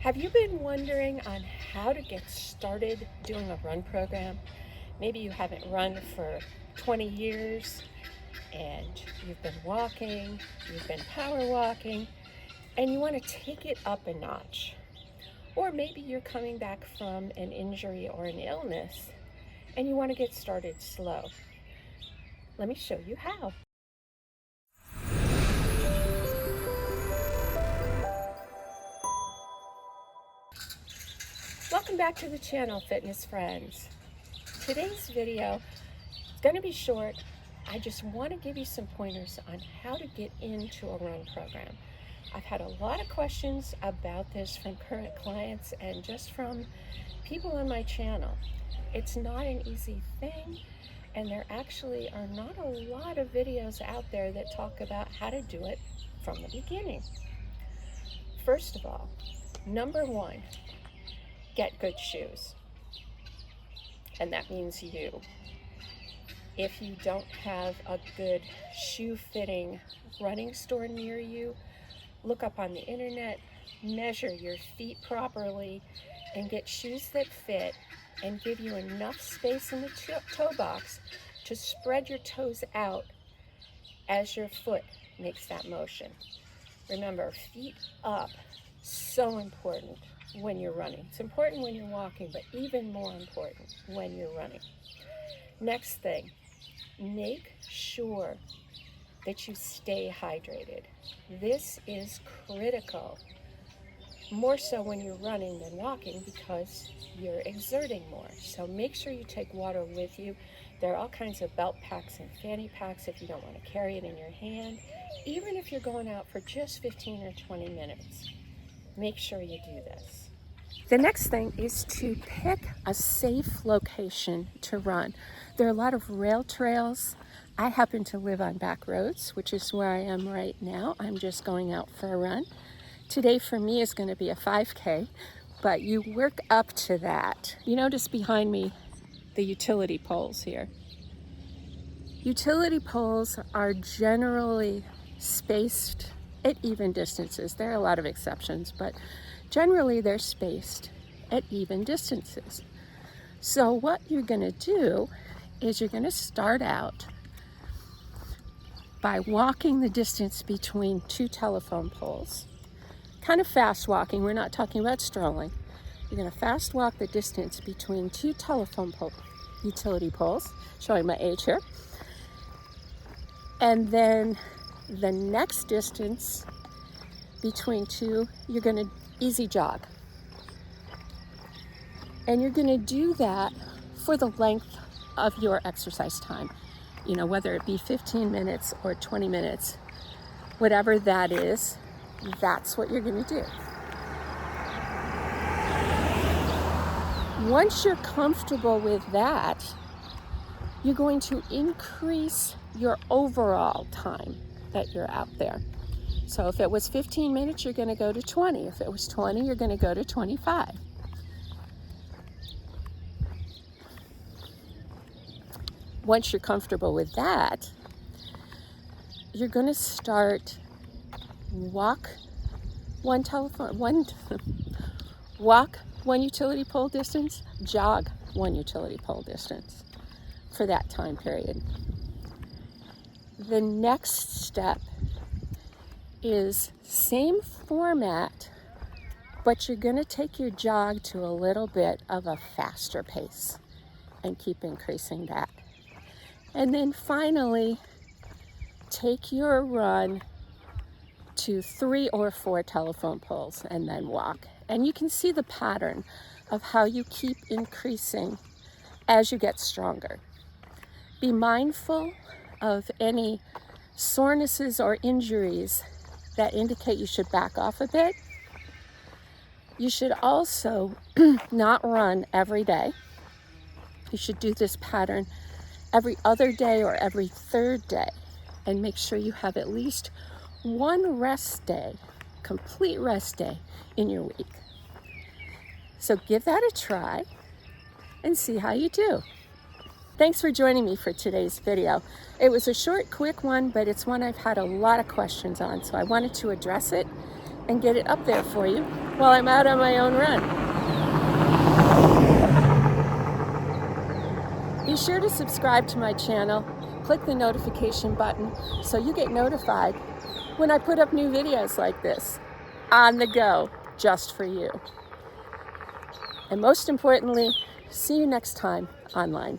Have you been wondering on how to get started doing a run program? Maybe you haven't run for 20 years and you've been walking, you've been power walking, and you want to take it up a notch. Or maybe you're coming back from an injury or an illness and you want to get started slow. Let me show you how. Welcome back to the channel, fitness friends. Today's video is going to be short. I just want to give you some pointers on how to get into a run program. I've had a lot of questions about this from current clients and just from people on my channel. It's not an easy thing, and there actually are not a lot of videos out there that talk about how to do it from the beginning. First of all, number one, get good shoes. And that means you. If you don't have a good shoe fitting running store near you, look up on the internet, measure your feet properly, and get shoes that fit and give you enough space in the toe box to spread your toes out as your foot makes that motion. Remember, feet up, so important when you're running. It's important when you're walking, but even more important when you're running. Next thing, make sure that you stay hydrated. This is critical, more so when you're running than walking because you're exerting more. So make sure you take water with you. There are all kinds of belt packs and fanny packs if you don't want to carry it in your hand. Even if you're going out for just 15 or 20 minutes, make sure you do this. The next thing is to pick a safe location to run. There are a lot of rail trails. I happen to live on back roads, which is where I am right now. I'm just going out for a run. Today for me is going to be a 5K, but you work up to that. You notice behind me the utility poles here. Utility poles are generally spaced at even distances. There are a lot of exceptions, but generally they're spaced at even distances. So what you're going to do is you're going to start out by walking the distance between two telephone poles. Kind of fast walking, we're not talking about strolling. You're going to fast walk the distance between two telephone utility poles, showing my age here. And then the next distance between two, you're going to easy jog. And you're going to do that for the length of your exercise time. You know, whether it be 15 minutes or 20 minutes, whatever that is, that's what you're going to do. Once you're comfortable with that, you're going to increase your overall time that you're out there. So if it was 15 minutes, you're going to go to 20. If it was 20, you're going to go to 25. Once you're comfortable with that, you're going to start walk one utility pole distance, jog one utility pole distance for that time period. The next step is same format, but you're going to take your jog to a little bit of a faster pace and keep increasing that. And then finally, take your run to 3 or 4 telephone poles and then walk. And you can see the pattern of how you keep increasing as you get stronger. Be mindful of any sorenesses or injuries that indicate you should back off a bit. You should also not run every day. You should do this pattern every other day or every third day, and make sure you have at least one rest day, complete rest day in your week. So give that a try and see how you do. Thanks for joining me for today's video. It was a short, quick one, but it's one I've had a lot of questions on, so I wanted to address it and get it up there for you while I'm out on my own run. Be sure to subscribe to my channel, click the notification button so you get notified when I put up new videos like this, on the go, just for you. And most importantly, see you next time online.